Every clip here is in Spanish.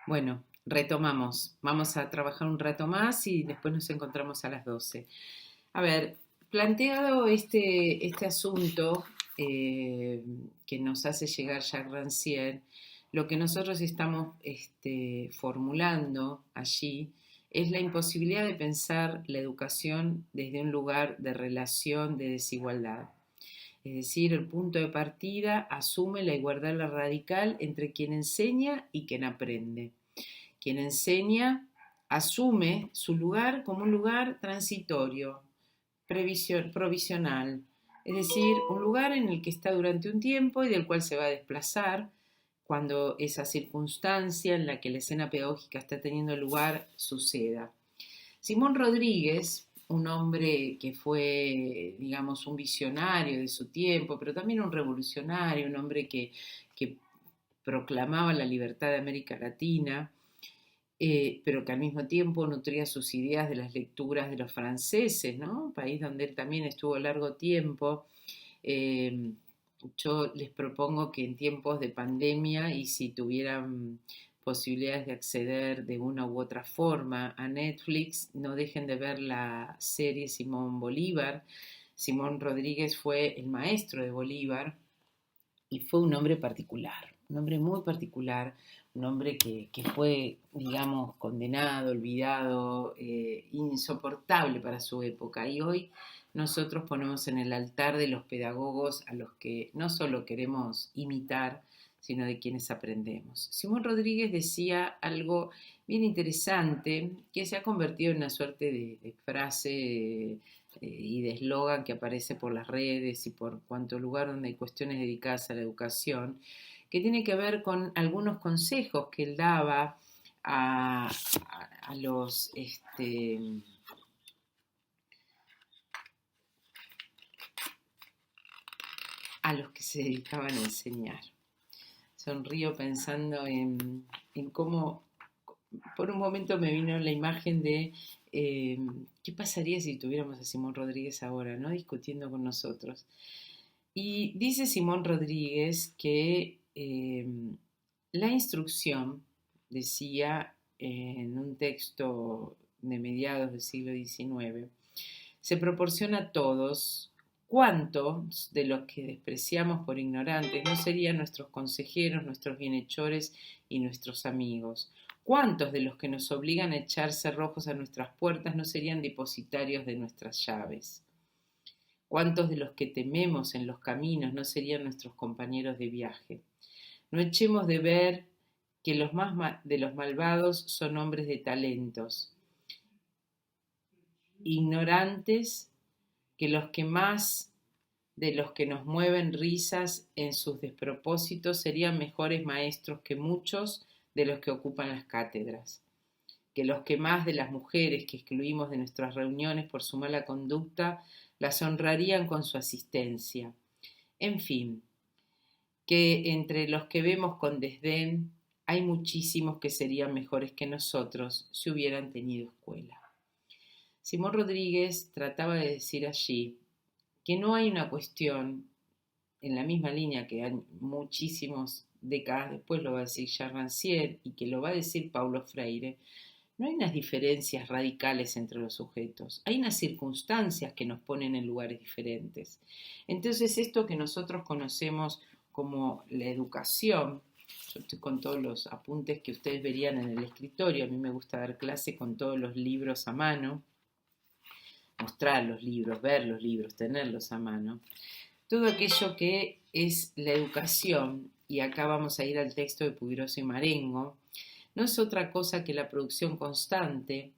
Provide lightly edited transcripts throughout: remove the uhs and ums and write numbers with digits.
Bueno, retomamos. Vamos a trabajar un rato más y después nos encontramos a las 12. A ver, planteado este asunto eh, que nos hace llegar Jacques Rancière, lo que nosotros estamos formulando allí es la imposibilidad de pensar la educación desde un lugar de relación de desigualdad. Es decir, el punto de partida asume la igualdad radical entre quien enseña y quien aprende. Quien enseña asume su lugar como un lugar transitorio, provisional, es decir, un lugar en el que está durante un tiempo y del cual se va a desplazar cuando esa circunstancia en la que la escena pedagógica está teniendo lugar suceda. Simón Rodríguez, un hombre que fue, digamos, un visionario de su tiempo, pero también un revolucionario, un hombre que proclamaba la libertad de América Latina, pero que al mismo tiempo nutría sus ideas de las lecturas de los franceses, ¿no? País donde él también estuvo largo tiempo. Eh, yo les propongo que en tiempos de pandemia y si tuvieran posibilidades de acceder de una u otra forma a Netflix, no dejen de ver la serie Simón Bolívar. Simón Rodríguez fue el maestro de Bolívar y fue un hombre particular, un hombre muy particular, un hombre que fue, digamos, condenado, olvidado, insoportable para su época. Y hoy nosotros ponemos en el altar de los pedagogos a los que no solo queremos imitar, sino de quienes aprendemos. Simón Rodríguez decía algo bien interesante que se ha convertido en una suerte de frase y de eslogan que aparece por las redes y por cuanto lugar donde hay cuestiones dedicadas a la educación, que tiene que ver con algunos consejos que él daba a los a los que se dedicaban a enseñar. Sonrío pensando en cómo por un momento me vino la imagen de qué pasaría si tuviéramos a Simón Rodríguez ahora, ¿no? Discutiendo con nosotros. Y dice Simón Rodríguez que la instrucción, decía en un texto de mediados del siglo XIX, se proporciona a todos. ¿Cuántos de los que despreciamos por ignorantes no serían nuestros consejeros, nuestros bienhechores y nuestros amigos? ¿Cuántos de los que nos obligan a echar cerrojos a nuestras puertas no serían depositarios de nuestras llaves? ¿Cuántos de los que tememos en los caminos no serían nuestros compañeros de viaje? No echemos de ver que los más de los malvados son hombres de talentos, ignorantes, que los que más de los que nos mueven risas en sus despropósitos serían mejores maestros que muchos de los que ocupan las cátedras, que los que más de las mujeres que excluimos de nuestras reuniones por su mala conducta las honrarían con su asistencia. En fin, que entre los que vemos con desdén hay muchísimos que serían mejores que nosotros si hubieran tenido escuela. Simón Rodríguez trataba de decir allí que no hay una cuestión, en la misma línea que hay muchísimas décadas después lo va a decir Jacques Rancière y que lo va a decir Paulo Freire, no hay unas diferencias radicales entre los sujetos, hay unas circunstancias que nos ponen en lugares diferentes. Entonces esto que nosotros conocemos como la educación, yo estoy con todos los apuntes que ustedes verían en el escritorio, a mí me gusta dar clase con todos los libros a mano, mostrar los libros, ver los libros, tenerlos a mano, todo aquello que es la educación, y acá vamos a ir al texto de Pugliese y Marengo, no es otra cosa que la producción constante,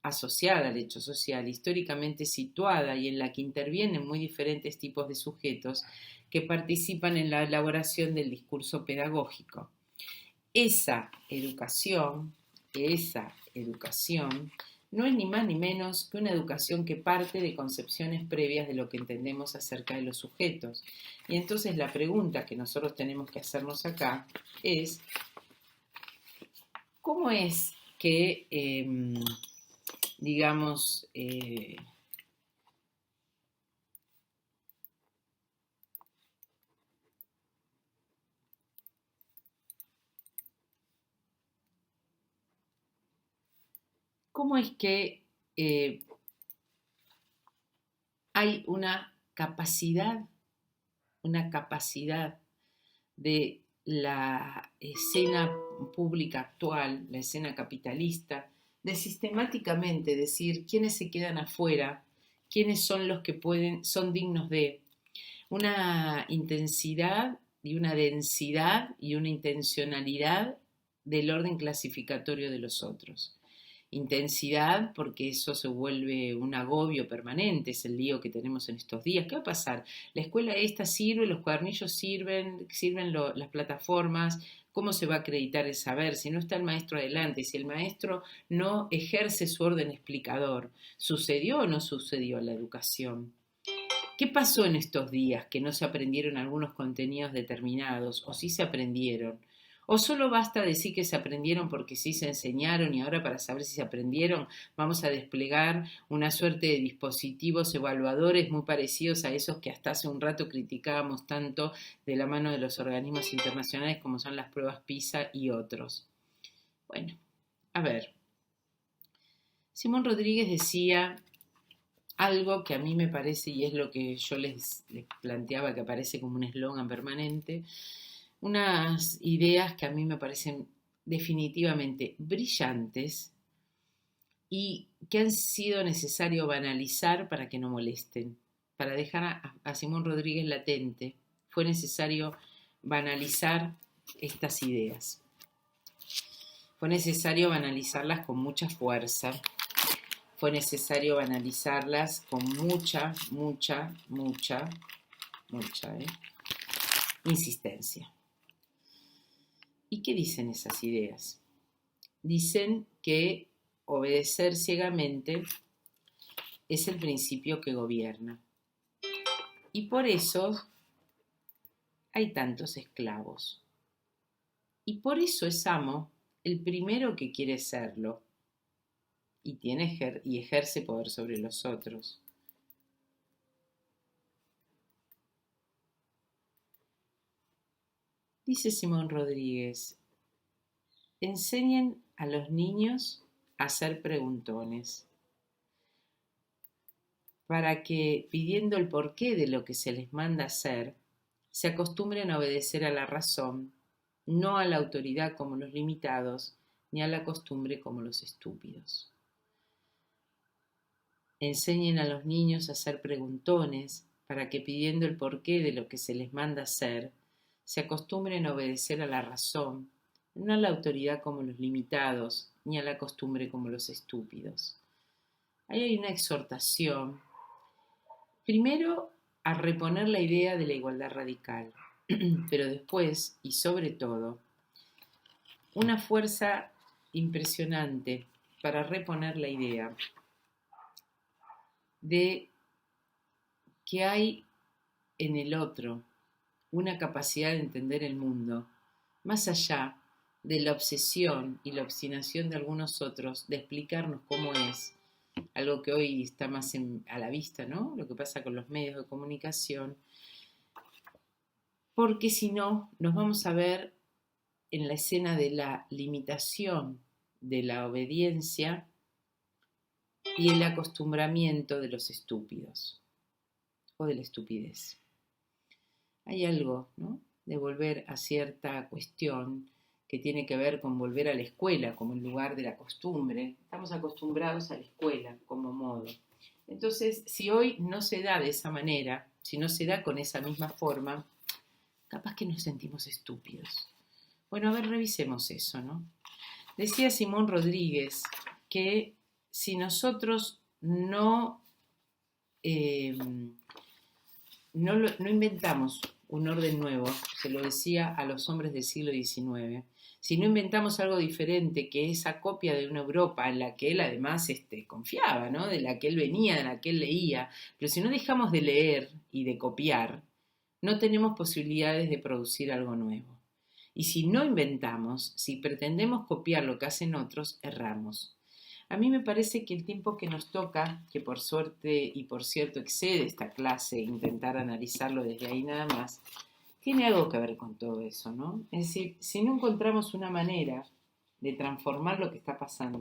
asociada al hecho social, históricamente situada y en la que intervienen muy diferentes tipos de sujetos que participan en la elaboración del discurso pedagógico. Esa educación no es ni más ni menos que una educación que parte de concepciones previas de lo que entendemos acerca de los sujetos. Y entonces la pregunta que nosotros tenemos que hacernos acá es, ¿cómo es que, digamos, cómo es que hay una capacidad de la escena pública actual, la escena capitalista, de sistemáticamente decir quiénes se quedan afuera, quiénes son los que son dignos de una intensidad y una densidad y una intencionalidad del orden clasificatorio de los otros. Intensidad, porque eso se vuelve un agobio permanente, es el lío que tenemos en estos días. ¿Qué va a pasar? La escuela esta sirve, los cuadernillos sirven las plataformas. ¿Cómo se va a acreditar el saber si no está el maestro adelante? Si el maestro no ejerce su orden explicador, ¿sucedió o no sucedió la educación? ¿Qué pasó en estos días que no se aprendieron algunos contenidos determinados o sí se aprendieron? ¿O solo basta decir que se aprendieron porque sí se enseñaron y ahora para saber si se aprendieron vamos a desplegar una suerte de dispositivos evaluadores muy parecidos a esos que hasta hace un rato criticábamos tanto de la mano de los organismos internacionales como son las pruebas PISA y otros? Bueno, a ver. Simón Rodríguez decía algo que a mí me parece, y es lo que yo les planteaba, que aparece como un eslogan permanente, unas ideas que a mí me parecen definitivamente brillantes y que han sido necesario banalizar para que no molesten. Para dejar a Simón Rodríguez latente, fue necesario banalizar estas ideas. Fue necesario banalizarlas con mucha fuerza. Fue necesario banalizarlas con mucha insistencia. ¿Y qué dicen esas ideas? Dicen que obedecer ciegamente es el principio que gobierna. Y por eso hay tantos esclavos. Y por eso es amo el primero que quiere serlo y ejerce poder sobre los otros. Dice Simón Rodríguez, enseñen a los niños a ser preguntones, para que, pidiendo el porqué de lo que se les manda hacer, se acostumbren a obedecer a la razón, no a la autoridad como los limitados, ni a la costumbre como los estúpidos. Enseñen a los niños a ser preguntones, para que, pidiendo el porqué de lo que se les manda hacer, se acostumbren a obedecer a la razón, no a la autoridad como los limitados, ni a la costumbre como los estúpidos. Ahí hay una exhortación, primero, a reponer la idea de la igualdad radical, pero después, y sobre todo, una fuerza impresionante para reponer la idea de que hay en el otro una capacidad de entender el mundo, más allá de la obsesión y la obstinación de algunos otros de explicarnos cómo es, algo que hoy está más a la vista, ¿no? Lo que pasa con los medios de comunicación, porque si no, nos vamos a ver en la escena de la limitación de la obediencia y el acostumbramiento de los estúpidos o de la estupidez. Hay algo, ¿no?, de volver a cierta cuestión que tiene que ver con volver a la escuela como el lugar de la costumbre. Estamos acostumbrados a la escuela como modo. Entonces, si hoy no se da de esa manera, si no se da con esa misma forma, capaz que nos sentimos estúpidos. Bueno, a ver, revisemos eso, ¿no? Decía Simón Rodríguez que si nosotros no inventamos un orden nuevo, se lo decía a los hombres del siglo XIX, si no inventamos algo diferente que esa copia de una Europa en la que él además confiaba, ¿no?, de la que él venía, de la que él leía, pero si no dejamos de leer y de copiar, no tenemos posibilidades de producir algo nuevo. Y si no inventamos, si pretendemos copiar lo que hacen otros, erramos. A mí me parece que el tiempo que nos toca, que por suerte y por cierto excede esta clase, intentar analizarlo desde ahí nada más, tiene algo que ver con todo eso, ¿no? Es decir, si no encontramos una manera de transformar lo que está pasando,